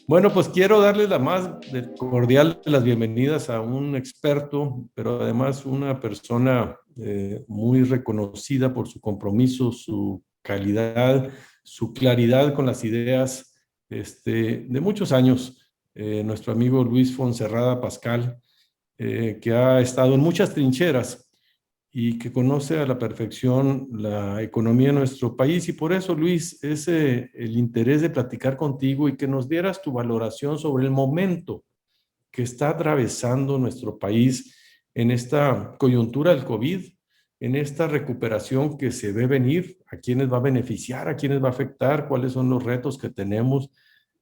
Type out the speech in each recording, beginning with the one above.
Bueno, pues quiero darles la más cordial de las bienvenidas a un experto, pero además una persona muy reconocida por su compromiso, su calidad, su claridad con las ideas de muchos años. Nuestro amigo Luis Fonserrada Pascal, que ha estado en muchas trincheras y que conoce a la perfección la economía de nuestro país. Y por eso, Luis, es el interés de platicar contigo y que nos dieras tu valoración sobre el momento que está atravesando nuestro país en esta coyuntura del COVID, en esta recuperación que se ve venir, a quiénes va a beneficiar, a quiénes va a afectar, cuáles son los retos que tenemos,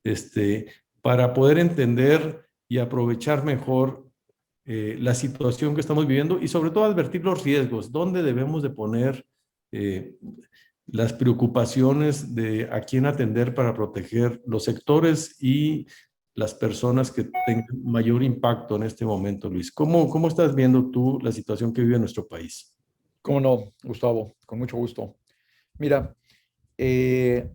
este, para poder entender y aprovechar mejor la situación que estamos viviendo y sobre todo advertir los riesgos, dónde debemos de poner eh, las preocupaciones de a quién atender para proteger los sectores y las personas que tengan mayor impacto en este momento, Luis. ¿Cómo estás viendo tú la situación que vive nuestro país? ¿Cómo no, Gustavo? Con mucho gusto. Mira, eh,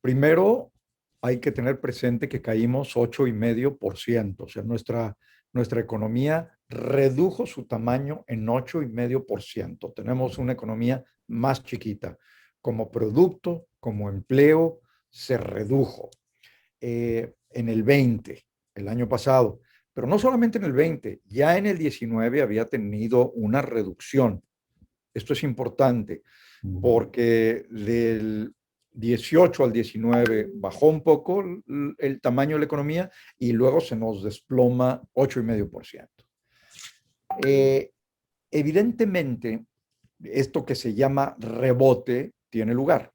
primero hay que tener presente que caímos 8,5%. O sea, nuestra economía redujo su tamaño en 8,5%. Tenemos una economía más chiquita. Como producto, como empleo, se redujo en el 20, el año pasado. Pero no solamente en el 20, ya en el 19 había tenido una reducción. Esto es importante porque del 18 al 19 bajó un poco el tamaño de la economía y luego se nos desploma 8,5%. Eh, Evidentemente, esto que se llama rebote tiene lugar.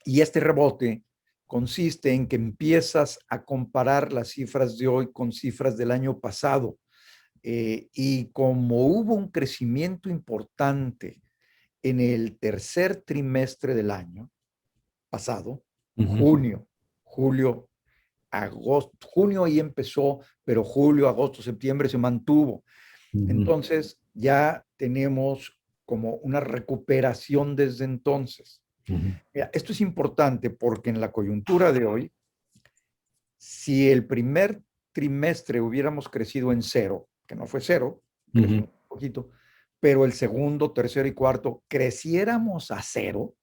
Y este rebote consiste en que empiezas a comparar las cifras de hoy con cifras del año pasado. Y como hubo un crecimiento importante en el tercer trimestre del año pasado, Uh -huh. junio, julio, agosto, junio ahí empezó, pero julio, agosto, septiembre se mantuvo. Uh -huh. Entonces ya tenemos como una recuperación desde entonces. Uh -huh. Mira, esto es importante porque en la coyuntura de hoy, si el primer trimestre hubiéramos crecido en cero, que no fue cero, Uh -huh. crecimos un poquito, pero el segundo, tercero y cuarto creciéramos a cero,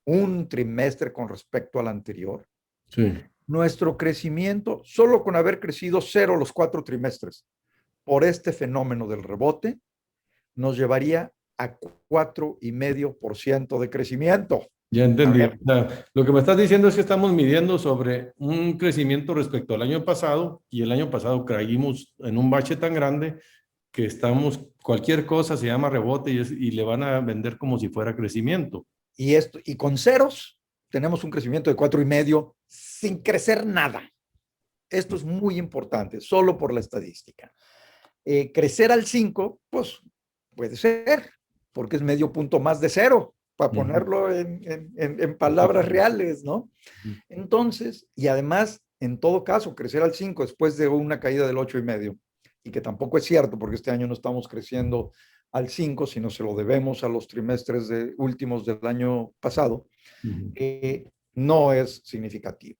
un trimestre con respecto al anterior, Sí. nuestro crecimiento, solo con haber crecido cero los 4 trimestres por este fenómeno del rebote, nos llevaría a 4,5% de crecimiento. Ya A entendí. O ver, sea, lo que me estás diciendo es que estamos midiendo sobre un crecimiento respecto al año pasado y el año pasado caímos en un bache tan grande que estamos, cualquier cosa se llama rebote y le van a vender como si fuera crecimiento. y con ceros tenemos un crecimiento de 4,5 sin crecer nada. Esto es muy importante, solo por la estadística. Crecer al 5, pues puede ser, porque es medio punto más de cero, para Uh -huh. ponerlo en palabras reales, ¿no? Entonces, y además, en todo caso, crecer al 5 después de una caída del 8,5, y que tampoco es cierto, porque este año no estamos creciendo al 5, sino se lo debemos a los trimestres últimos del año pasado, Uh -huh. no es significativo.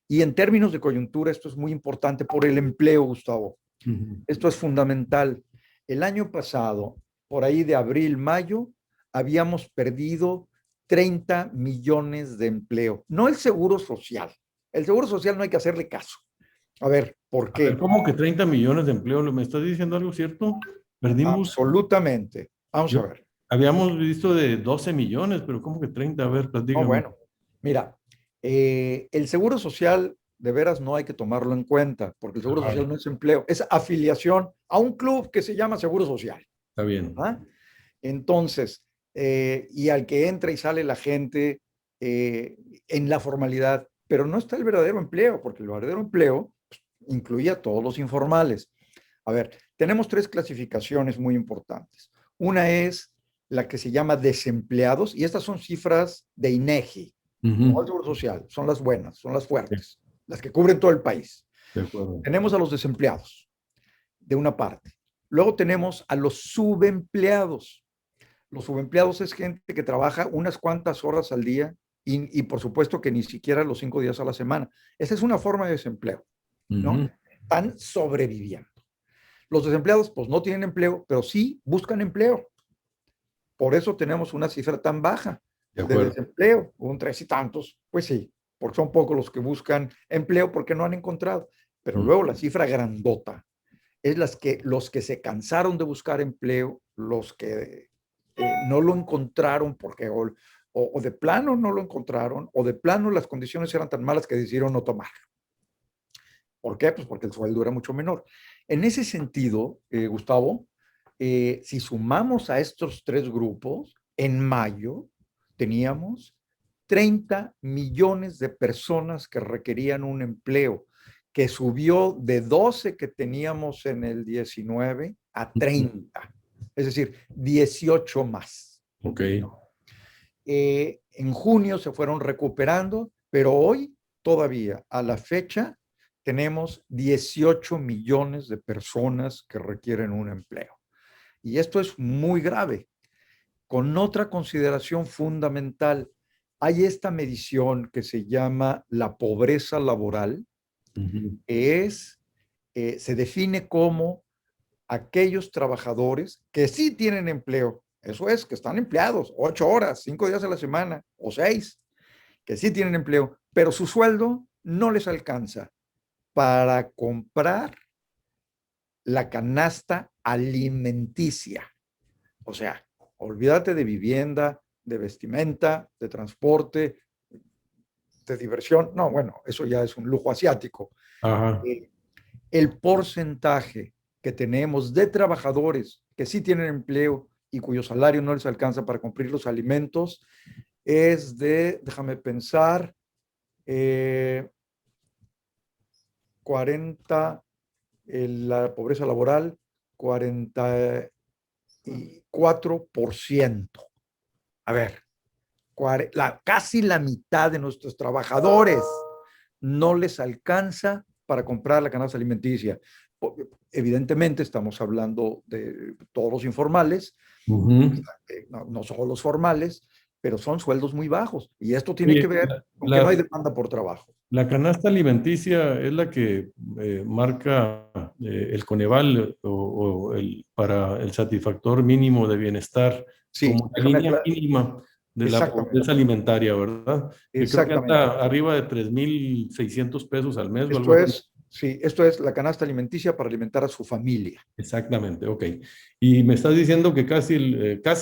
Y en términos de coyuntura, esto es muy importante por el empleo, Gustavo. Uh -huh. Esto es fundamental. El año pasado, por ahí de abril, mayo, habíamos perdido 30 millones de empleo. No el seguro social. El seguro social no hay que hacerle caso. A ver, ¿por A ver, qué? ¿cómo que 30 millones de empleo? ¿Me estás diciendo algo cierto? Perdimos, Absolutamente. Vamos yo, a ver. habíamos visto de 12 millones, pero ¿cómo que 30? A ver, No, platícame. bueno, mira, el seguro social de veras no hay que tomarlo en cuenta, porque el seguro Ajá, social no es empleo, es afiliación a un club que se llama Seguro Social. está bien. ¿Ah? Entonces, y al que entra y sale la gente en la formalidad, pero no está el verdadero empleo, porque el verdadero empleo pues, incluye a todos los informales. A ver, tenemos 3 clasificaciones muy importantes. Una es la que se llama desempleados, y estas son cifras de INEGI, Uh no el -huh. Seguro Social, son las buenas, son las fuertes, las que cubren todo el país. De acuerdo. Tenemos a los desempleados, de una parte. Luego tenemos a los subempleados. Los subempleados es gente que trabaja unas cuantas horas al día y por supuesto que ni siquiera los 5 días a la semana. Esa es una forma de desempleo, ¿no? Están sobreviviendo. Los desempleados, pues no tienen empleo, pero sí buscan empleo. Por eso tenemos una cifra tan baja de desempleo, un 3 y tantos, pues sí, porque son pocos los que buscan empleo porque no han encontrado. Pero luego la cifra grandota es los que se cansaron de buscar empleo, los que no lo encontraron porque o de plano no lo encontraron, o de plano las condiciones eran tan malas que decidieron no tomar. ¿Por qué? Pues porque el sueldo era mucho menor. En ese sentido, Gustavo, si sumamos a estos tres grupos, en mayo teníamos 30 millones de personas que requerían un empleo, que subió de 12 que teníamos en el 19 a 30, es decir, 18 más. Ok. En junio se fueron recuperando, pero hoy todavía, a la fecha, tenemos 18 millones de personas que requieren un empleo. Y esto es muy grave. Con otra consideración fundamental, hay esta medición que se llama la pobreza laboral, se define como aquellos trabajadores que sí tienen empleo, eso es, que están empleados 8 horas, 5 días a la semana o 6, que sí tienen empleo, pero su sueldo no les alcanza para comprar la canasta alimenticia. O sea, olvídate de vivienda, de vestimenta, de transporte, de diversión. No, bueno, eso ya es un lujo asiático. Ajá. El porcentaje que tenemos de trabajadores que sí tienen empleo y cuyo salario no les alcanza para cumplir los alimentos es de, déjame pensar, 40, la pobreza laboral, 44%. A ver, casi la mitad de nuestros trabajadores no les alcanza para comprar la canasta alimenticia. Evidentemente estamos hablando de todos los informales, no solo los formales, pero son sueldos muy bajos. Y esto tiene que ver con que no hay demanda por trabajo. La canasta alimenticia es la que marca el Coneval para el satisfactor mínimo de bienestar, Sí, como la línea mínima de la pobreza alimentaria, ¿verdad? Que creo que anda arriba de 3,600 pesos al mes o algo así. Sí, esto es la canasta alimenticia para alimentar a su familia. Exactamente, ok. Y me estás diciendo que casi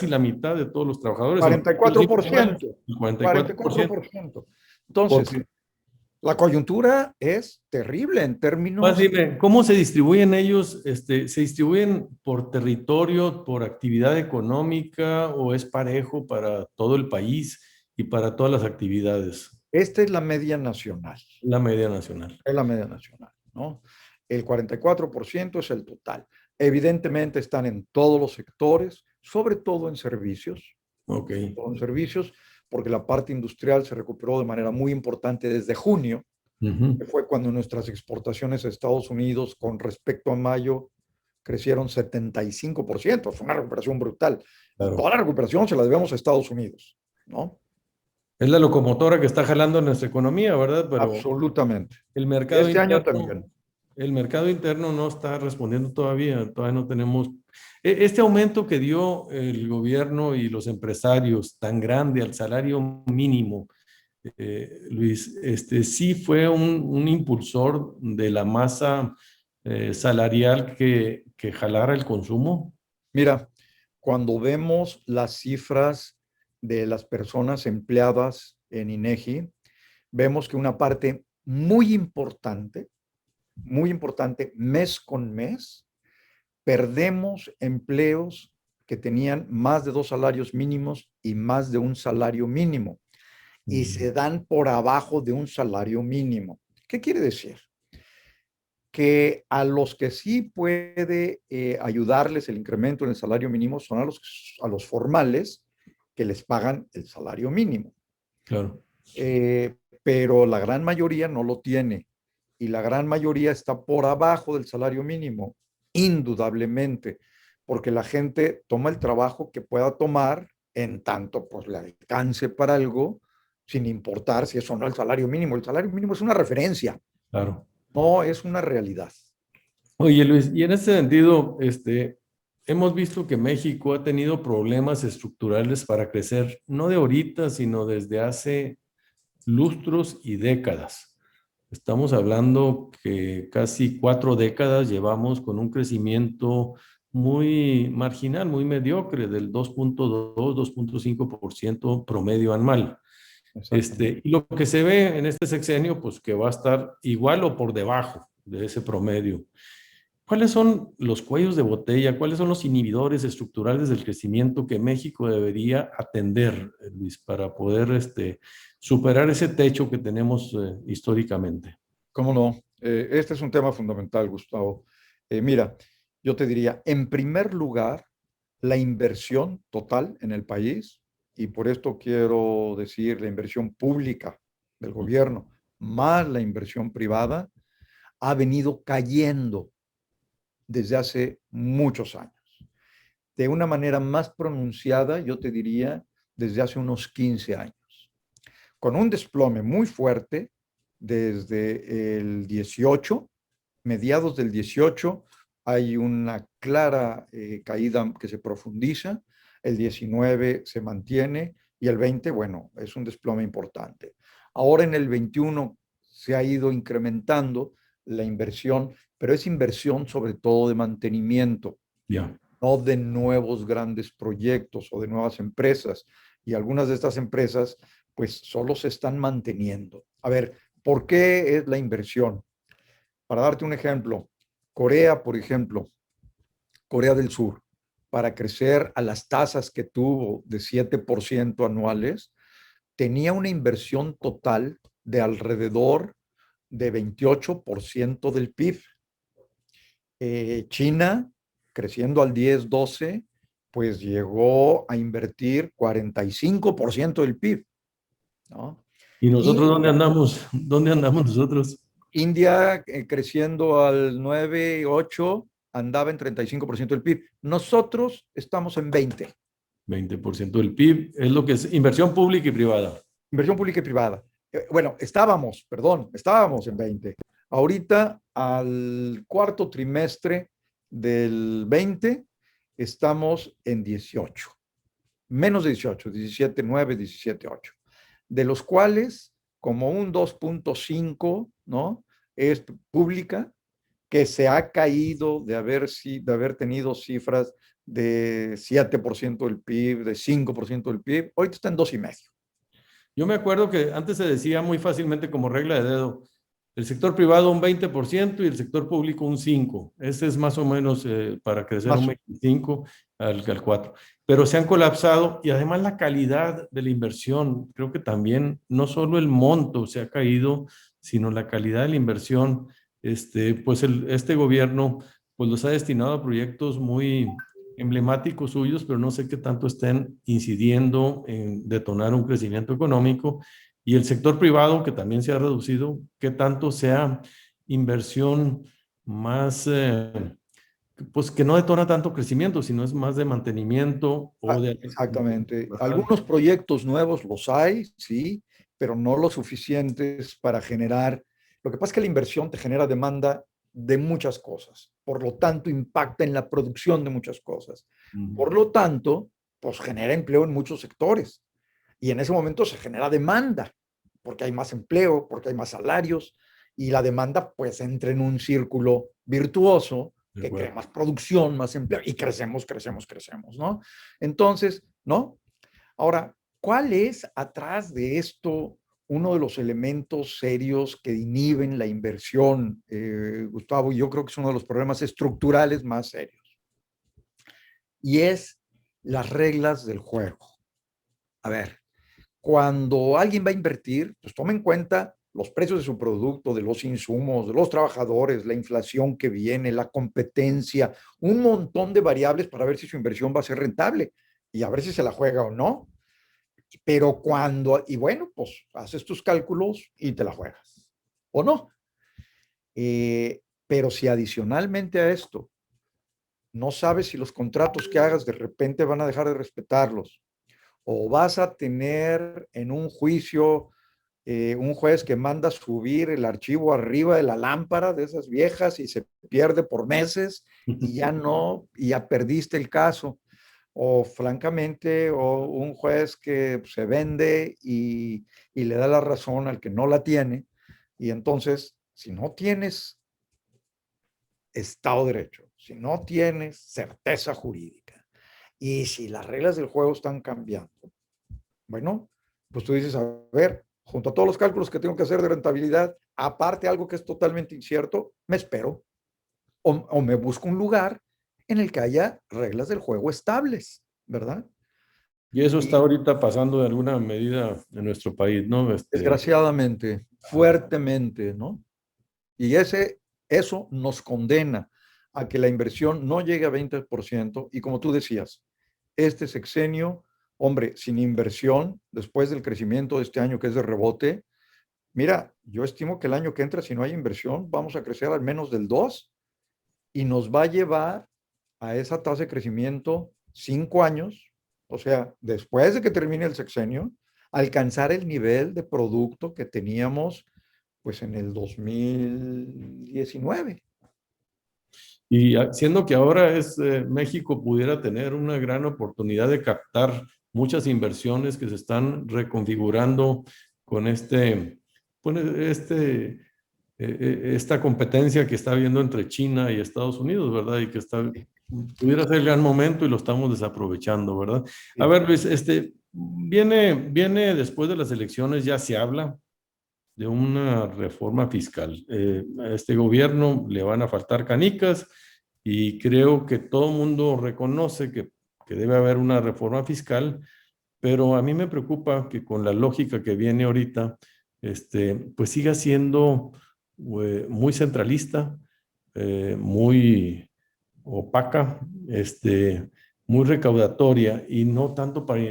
la mitad de todos los trabajadores... 44%. 44%. 44%. Entonces, la coyuntura es terrible en términos... Pues dime, ¿cómo se distribuyen ellos? ¿Se distribuyen por territorio, por actividad económica o es parejo para todo el país y para todas las actividades? Esta es la media nacional. La media nacional. Es la media nacional, ¿no? El 44% es el total. Evidentemente están en todos los sectores, sobre todo en servicios. Ok. En servicios, porque la parte industrial se recuperó de manera muy importante desde junio, que fue cuando nuestras exportaciones a Estados Unidos con respecto a mayo crecieron 75%. Fue una recuperación brutal. Claro. Toda la recuperación se la debemos a Estados Unidos, ¿no? Es la locomotora que está jalando nuestra economía, ¿verdad? Pero absolutamente. El mercado este año también. El mercado interno no está respondiendo todavía no tenemos... Este aumento que dio el gobierno y los empresarios tan grande al salario mínimo, Luis, sí fue un impulsor de la masa salarial que jalara el consumo. Mira, cuando vemos las cifras de las personas empleadas en INEGI, vemos que una parte muy importante, mes con mes, perdemos empleos que tenían más de 2 salarios mínimos y más de un salario mínimo, y se dan por abajo de un salario mínimo. ¿Qué quiere decir? Que a los que sí puede ayudarles el incremento en el salario mínimo son a los formales que les pagan el salario mínimo. Claro. Pero la gran mayoría no lo tiene y la gran mayoría está por abajo del salario mínimo, indudablemente, porque la gente toma el trabajo que pueda tomar en tanto pues le alcance para algo sin importar si es o no el salario mínimo. El salario mínimo es una referencia, Claro. no es una realidad. Oye, Luis, y en ese sentido, hemos visto que México ha tenido problemas estructurales para crecer, no de ahorita, sino desde hace lustros y décadas. Estamos hablando que casi 4 décadas llevamos con un crecimiento muy marginal, muy mediocre, del 2.2, 2.5% promedio anual. Exactamente. Y lo que se ve en este sexenio, pues que va a estar igual o por debajo de ese promedio. ¿Cuáles son los cuellos de botella? ¿Cuáles son los inhibidores estructurales del crecimiento que México debería atender, Luis, para poder superar ese techo que tenemos históricamente? ¿Cómo no? Este es un tema fundamental, Gustavo. Mira, yo te diría, en primer lugar, la inversión total en el país, y por esto quiero decir la inversión pública del gobierno, más la inversión privada, ha venido cayendo desde hace muchos años. De una manera más pronunciada, yo te diría, desde hace unos 15 años, con un desplome muy fuerte desde el 18, mediados del 18, hay una clara caída que se profundiza, el 19 se mantiene y el 20, bueno, es un desplome importante. Ahora en el 21 se ha ido incrementando la inversión, pero es inversión sobre todo de mantenimiento, Ya. no de nuevos grandes proyectos o de nuevas empresas. Y algunas de estas empresas, pues, solo se están manteniendo. A ver, ¿por qué es la inversión? Para darte un ejemplo, Corea, por ejemplo, Corea del Sur, para crecer a las tasas que tuvo de 7% anuales, tenía una inversión total de alrededor de 28% del PIB. China, creciendo al 10-12, pues llegó a invertir 45% del PIB, ¿no? ¿Y nosotros dónde India, andamos? ¿Dónde andamos nosotros? India creciendo al 9-8, andaba en 35% del PIB. Nosotros estamos en 20. 20% del PIB es lo que es inversión pública y privada. Inversión pública y privada. Bueno, estábamos en 20. Ahorita, al cuarto trimestre del 20, estamos en 18. Menos de 18, 17,9, 17,8. De los cuales, como un 2.5, ¿no? Es pública, que se ha caído de haber tenido cifras de 7% del PIB, de 5% del PIB, ahorita está en 2,5. Yo me acuerdo que antes se decía muy fácilmente como regla de dedo, el sector privado un 20% y el sector público un 5%. Ese es más o menos para crecer un Más, 25 al 4. Pero se han colapsado y además la calidad de la inversión, creo que también no solo el monto se ha caído, sino la calidad de la inversión. Pues este gobierno pues los ha destinado a proyectos muy emblemáticos suyos, pero no sé qué tanto estén incidiendo en detonar un crecimiento económico. Y el sector privado, que también se ha reducido, qué tanto sea inversión más, pues que no detona tanto crecimiento, sino es más de mantenimiento o de... exactamente. Algunos proyectos nuevos los hay, sí, pero no lo suficientes para generar. Lo que pasa es que la inversión te genera demanda de muchas cosas, por lo tanto impacta en la producción de muchas cosas. Por lo tanto, pues genera empleo en muchos sectores y en ese momento se genera demanda, porque hay más empleo, porque hay más salarios y la demanda pues entra en un círculo virtuoso De que crea acuerdo. más producción, más empleo y crecemos, ¿no? Entonces, ¿no? Ahora, ¿cuál es atrás de esto uno de los elementos serios que inhiben la inversión, Gustavo? Yo creo que es uno de los problemas estructurales más serios y es las reglas del juego. A ver, cuando alguien va a invertir, pues toma en cuenta los precios de su producto, de los insumos, de los trabajadores, la inflación que viene, la competencia, un montón de variables para ver si su inversión va a ser rentable y a ver si se la juega o no. Pero cuando, y bueno, pues haces tus cálculos y te la juegas o no. Pero si adicionalmente a esto no sabes si los contratos que hagas de repente van a dejar de respetarlos, o vas a tener en un juicio un juez que manda subir el archivo arriba de la lámpara de esas viejas y se pierde por meses y ya no, y ya perdiste el caso. O francamente, o un juez que se vende y le da la razón al que no la tiene. Y entonces, si no tienes Estado de Derecho, si no tienes certeza jurídica y si las reglas del juego están cambiando, bueno, pues tú dices, a ver, junto a todos los cálculos que tengo que hacer de rentabilidad, aparte algo que es totalmente incierto, me espero o me busco un lugar en el que haya reglas del juego estables, ¿verdad? Y eso está Y ahorita pasando de alguna medida en nuestro país, ¿no? desgraciadamente, fuertemente, ¿no? Y eso nos condena a que la inversión no llegue a 20%. Y como tú decías, este sexenio, hombre, sin inversión, después del crecimiento de este año que es de rebote, mira, yo estimo que el año que entra, si no hay inversión, vamos a crecer al menos del 2 y nos va a llevar a esa tasa de crecimiento 5 años, o sea, después de que termine el sexenio, alcanzar el nivel de producto que teníamos pues en el 2019. Y siendo que ahora México pudiera tener una gran oportunidad de captar muchas inversiones que se están reconfigurando con esta competencia que está habiendo entre China y Estados Unidos, ¿verdad? Y que pudiera ser el gran momento y lo estamos desaprovechando, ¿verdad? A Sí. ver, Luis, viene después de las elecciones, ya se habla de una reforma fiscal. A este gobierno le van a faltar canicas y creo que todo el mundo reconoce que debe haber una reforma fiscal, pero a mí me preocupa que con la lógica que viene ahorita, pues siga siendo muy centralista, muy opaca, muy recaudatoria y no tanto para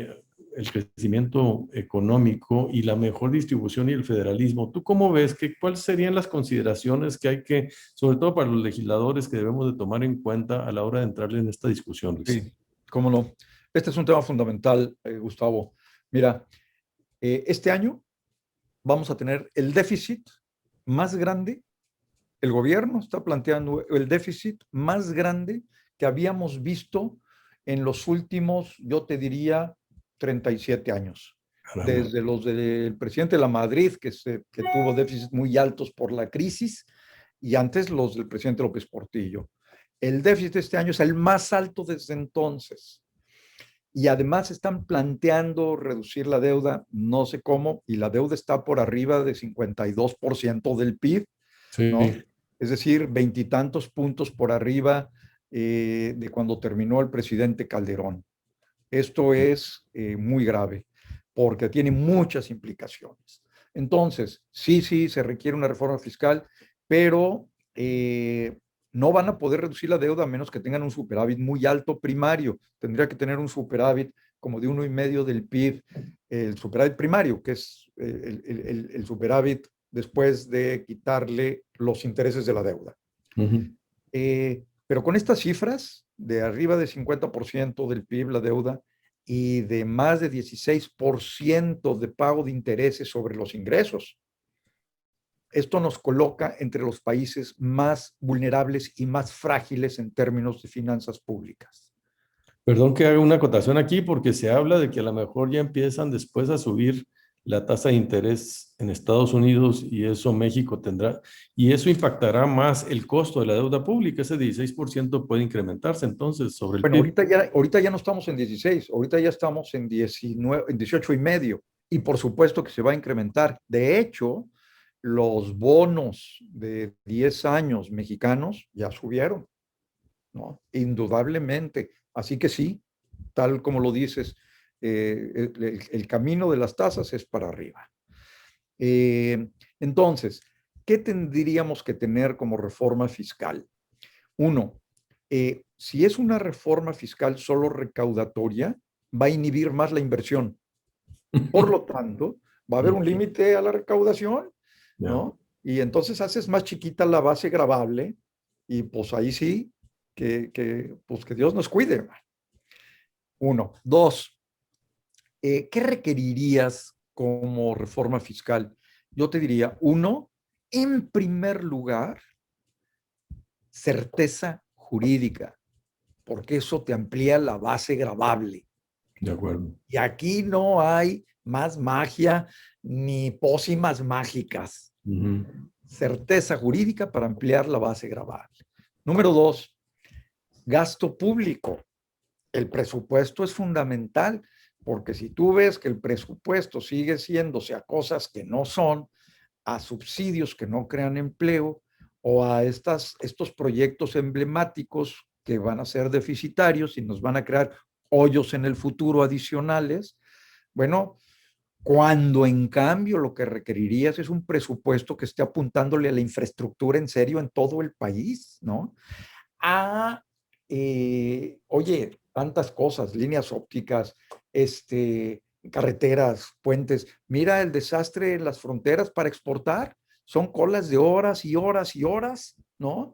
el crecimiento económico y la mejor distribución y el federalismo. ¿Tú cómo ves? ¿Cuáles serían las consideraciones que hay que, sobre todo para los legisladores, que debemos de tomar en cuenta a la hora de entrarle en esta discusión, Luis? Sí, cómo no. Este es un tema fundamental, Gustavo. Mira, este año vamos a tener el déficit más grande. El gobierno está planteando el déficit más grande que habíamos visto en los últimos, yo te diría, 37 años. Caramba. Desde los del presidente de la Madrid, que tuvo déficits muy altos por la crisis, y antes los del presidente López Portillo. El déficit de este año es el más alto desde entonces. Y además están planteando reducir la deuda, no sé cómo, y la deuda está por arriba de 52% del PIB, ¿no? Sí. Es decir, veintitantos puntos por arriba de cuando terminó el presidente Calderón. Esto es muy grave porque tiene muchas implicaciones. Entonces, sí, se requiere una reforma fiscal, pero no van a poder reducir la deuda a menos que tengan un superávit muy alto primario. Tendría que tener un superávit como de 1,5 del PIB, el superávit primario, que es el superávit después de quitarle los intereses de la deuda. Ujú. Pero con estas cifras, de arriba de 50% del PIB la deuda y de más de 16% de pago de intereses sobre los ingresos, esto nos coloca entre los países más vulnerables y más frágiles en términos de finanzas públicas. Perdón que haga una acotación aquí porque se habla de que a lo mejor ya empiezan después a subir la tasa de interés en Estados Unidos y eso México tendrá, y eso impactará más el costo de la deuda pública. Ese 16% puede incrementarse entonces sobre el Bueno, PIB. ahorita ya no estamos en 16, ahorita ya estamos en 19, en 18,5 y por supuesto que se va a incrementar. De hecho, los bonos de 10 años mexicanos ya subieron, ¿no? Indudablemente. Así que sí, tal como lo dices, el camino de las tasas es para arriba. Entonces, ¿qué tendríamos que tener como reforma fiscal? Uno, si es una reforma fiscal solo recaudatoria, va a inhibir más la inversión. Por lo tanto, va a haber un límite a la recaudación, Ya. ¿no? Y entonces haces más chiquita la base gravable y pues ahí sí, pues que Dios nos cuide. Uno. Dos, ¿qué requerirías como reforma fiscal? Yo te diría, uno, en primer lugar, certeza jurídica, porque eso te amplía la base gravable. De acuerdo. Y aquí no hay más magia ni pócimas mágicas. Ujú. Certeza jurídica para ampliar la base gravable. Número dos, gasto público. El presupuesto es fundamental, porque si tú ves que el presupuesto sigue siéndose a cosas que no son, a subsidios que no crean empleo o a estos proyectos emblemáticos que van a ser deficitarios y nos van a crear hoyos en el futuro adicionales, bueno, cuando en cambio lo que requerirías es un presupuesto que esté apuntándole a la infraestructura en serio en todo el país, ¿no? A, oye, tantas cosas, líneas ópticas, carreteras, puentes. Mira el desastre en las fronteras para exportar. Son colas de horas y horas y horas, ¿no?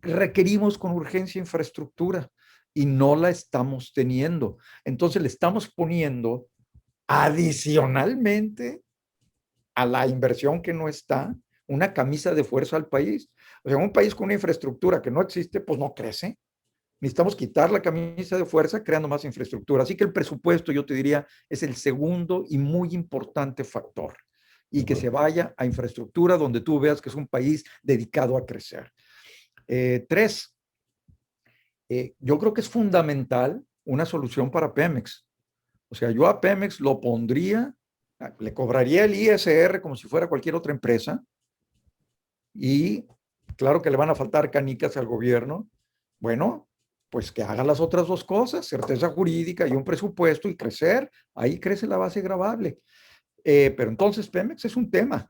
Requerimos con urgencia infraestructura y no la estamos teniendo. Entonces le estamos poniendo adicionalmente a la inversión que no está, una camisa de fuerza al país. O sea, un país con una infraestructura que no existe, pues no crece. Necesitamos quitar la camisa de fuerza creando más infraestructura. Así que el presupuesto, yo te diría, es el segundo y muy importante factor. Y que se vaya a infraestructura donde tú veas que es un país dedicado a crecer. Tres, yo creo que es fundamental una solución para Pemex. O sea, yo a Pemex lo pondría, le cobraría el ISR como si fuera cualquier otra empresa y claro que le van a faltar canicas al gobierno. Bueno, pues que haga las otras dos cosas, certeza jurídica y un presupuesto y crecer. Ahí crece la base gravable. Pero entonces Pemex es un tema,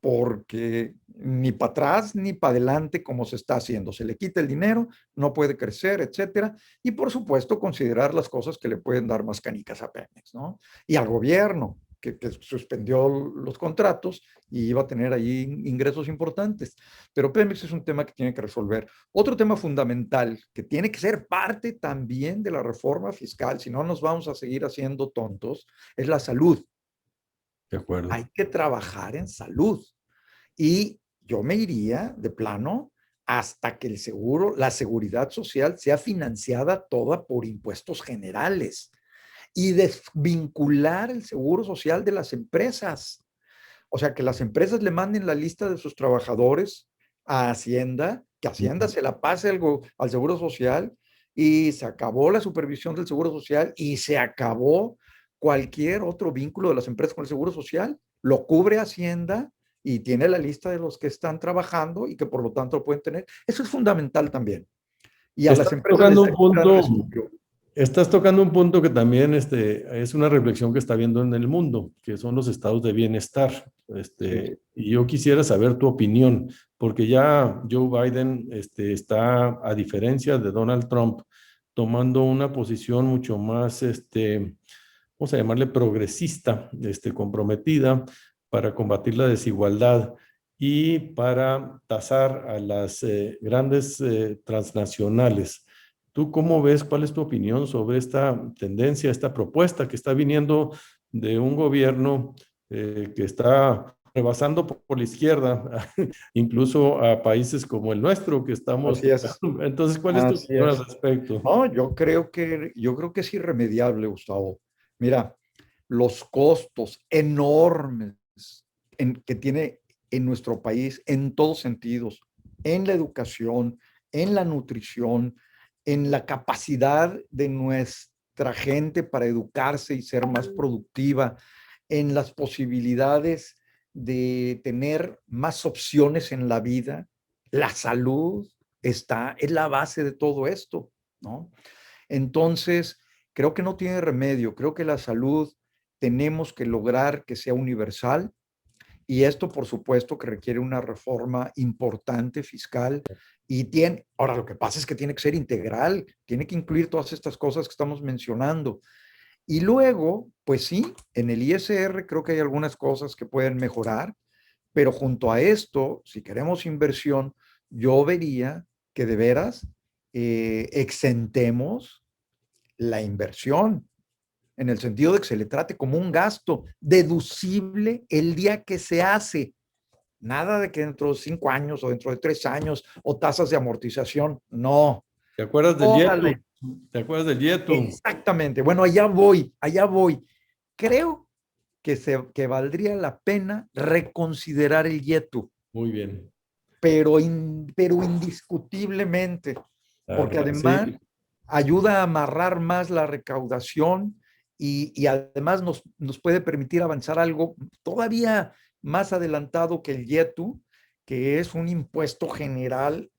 porque ni para atrás ni para adelante como se está haciendo. Se le quita el dinero, no puede crecer, etcétera. Y por supuesto, considerar las cosas que le pueden dar más canicas a Pemex, ¿no? Y al gobierno, que suspendió los contratos y iba a tener ahí ingresos importantes. Pero Pemex es un tema que tiene que resolver. Otro tema fundamental que tiene que ser parte también de la reforma fiscal, si no nos vamos a seguir haciendo tontos, es la salud. De acuerdo. Hay que trabajar en salud. Y yo me iría de plano hasta que el seguro, la seguridad social sea financiada toda por impuestos generales y desvincular el seguro social de las empresas. O sea, que las empresas le manden la lista de sus trabajadores a Hacienda, que Hacienda se la pase al Seguro Social y se acabó la supervisión del Seguro Social y se acabó cualquier otro vínculo de las empresas con el Seguro Social. Lo cubre Hacienda y tiene la lista de los que están trabajando y que por lo tanto lo pueden tener. Eso es fundamental también. Y a las Estás empresas les tocando da un un gran punto, respiro. estás tocando un punto que también es una reflexión que está viendo en el mundo, que son los estados de bienestar. Sí. Y yo quisiera saber tu opinión, porque ya Joe Biden está, a diferencia de Donald Trump, tomando una posición mucho más, vamos a llamarle progresista, comprometida para combatir la desigualdad y para tasar a las grandes transnacionales. ¿Tú cómo ves? ¿Cuál es tu opinión sobre esta tendencia, esta propuesta que está viniendo de un gobierno que está rebasando por la izquierda, incluso a países como el nuestro que estamos Así es. tocando? Entonces, ¿cuál es tu Así opinión al es. respecto? No, yo creo que es irremediable, Gustavo. Mira, los costos enormes que tiene en nuestro país en todos sentidos, en la educación, en la nutrición, en la capacidad de nuestra gente para educarse y ser más productiva, en las posibilidades de tener más opciones en la vida. La salud es la base de todo esto, ¿no? Entonces, creo que no tiene remedio. Creo que la salud tenemos que lograr que sea universal y esto, por supuesto, que requiere una reforma importante fiscal ahora lo que pasa es que tiene que ser integral, tiene que incluir todas estas cosas que estamos mencionando. Y luego, pues sí, en el ISR creo que hay algunas cosas que pueden mejorar, pero junto a esto, si queremos inversión, yo vería que de veras exentemos la inversión. en el sentido de que se le trate como un gasto deducible el día que se hace. Nada de que dentro de 5 años o dentro de 3 años o tasas de amortización. No. ¿Te acuerdas del Órale. YETU? ¿Te acuerdas del YETU? Exactamente. Bueno, allá voy, allá voy. Creo que valdría la pena reconsiderar el YETU. Muy bien. Pero indiscutiblemente, porque además sí, ayuda a amarrar más la recaudación y además nos puede permitir avanzar algo todavía más adelantado que el YETU, que es un impuesto general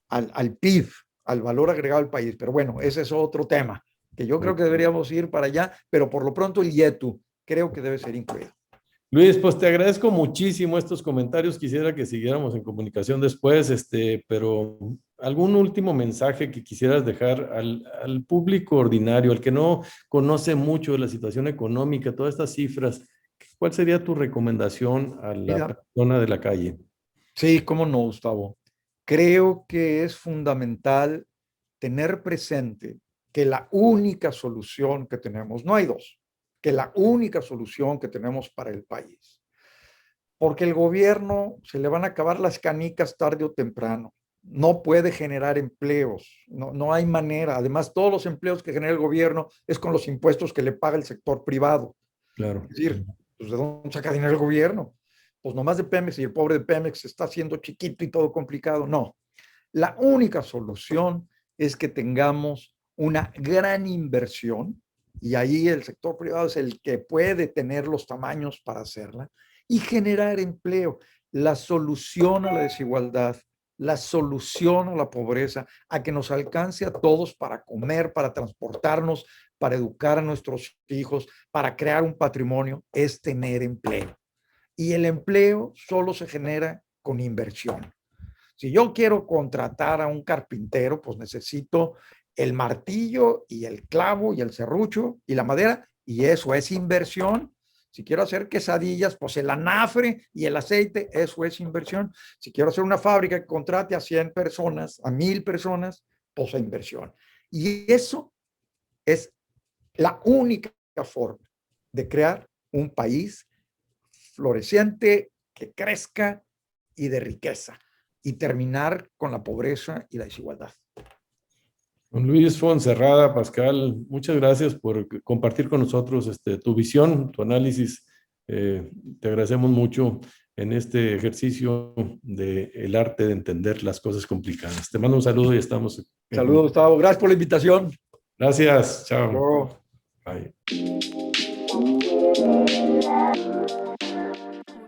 al PIB, al valor agregado al país. Pero bueno, ese es otro tema, que yo creo que deberíamos ir para allá, pero por lo pronto el YETU creo que debe ser incluido. Luis, pues te agradezco muchísimo estos comentarios. Quisiera que siguiéramos en comunicación después, pero algún último mensaje que quisieras dejar al público ordinario, al que no conoce mucho de la situación económica, todas estas cifras. ¿Cuál sería tu recomendación a la persona de la calle? Sí, cómo no, Gustavo. Creo que es fundamental tener presente que la única solución que tenemos, no hay dos, que la única solución que tenemos para el país, porque el gobierno se le van a acabar las canicas tarde o temprano, no puede generar empleos, no hay manera. Además, todos los empleos que genera el gobierno es con los impuestos que le paga el sector privado. Claro. Es decir, pues, ¿de dónde saca dinero el gobierno? Pues nomás de Pemex, y el pobre de Pemex está haciendo chiquito y todo complicado. No, la única solución es que tengamos una gran inversión, y ahí el sector privado es el que puede tener los tamaños para hacerla, y generar empleo. La solución a la desigualdad, la solución a la pobreza, a que nos alcance a todos para comer, para transportarnos, para educar a nuestros hijos, para crear un patrimonio, es tener empleo. Y el empleo solo se genera con inversión. Si yo quiero contratar a un carpintero, pues necesito el martillo y el clavo y el serrucho y la madera, y eso es inversión. Si quiero hacer quesadillas, pues el anafre y el aceite, eso es inversión. Si quiero hacer una fábrica que contrate a 100 personas, a 1000 personas, pues es inversión. Y eso es la única forma de crear un país floreciente, que crezca y de riqueza, y terminar con la pobreza y la desigualdad. Don Luis Fonserrada, Pascal, muchas gracias por compartir con nosotros tu visión, tu análisis. Te agradecemos mucho en este ejercicio del arte de entender las cosas complicadas. Te mando un saludo y estamos. Saludos, Gustavo. Gracias por la invitación. Gracias. Chao. Chao. Bye.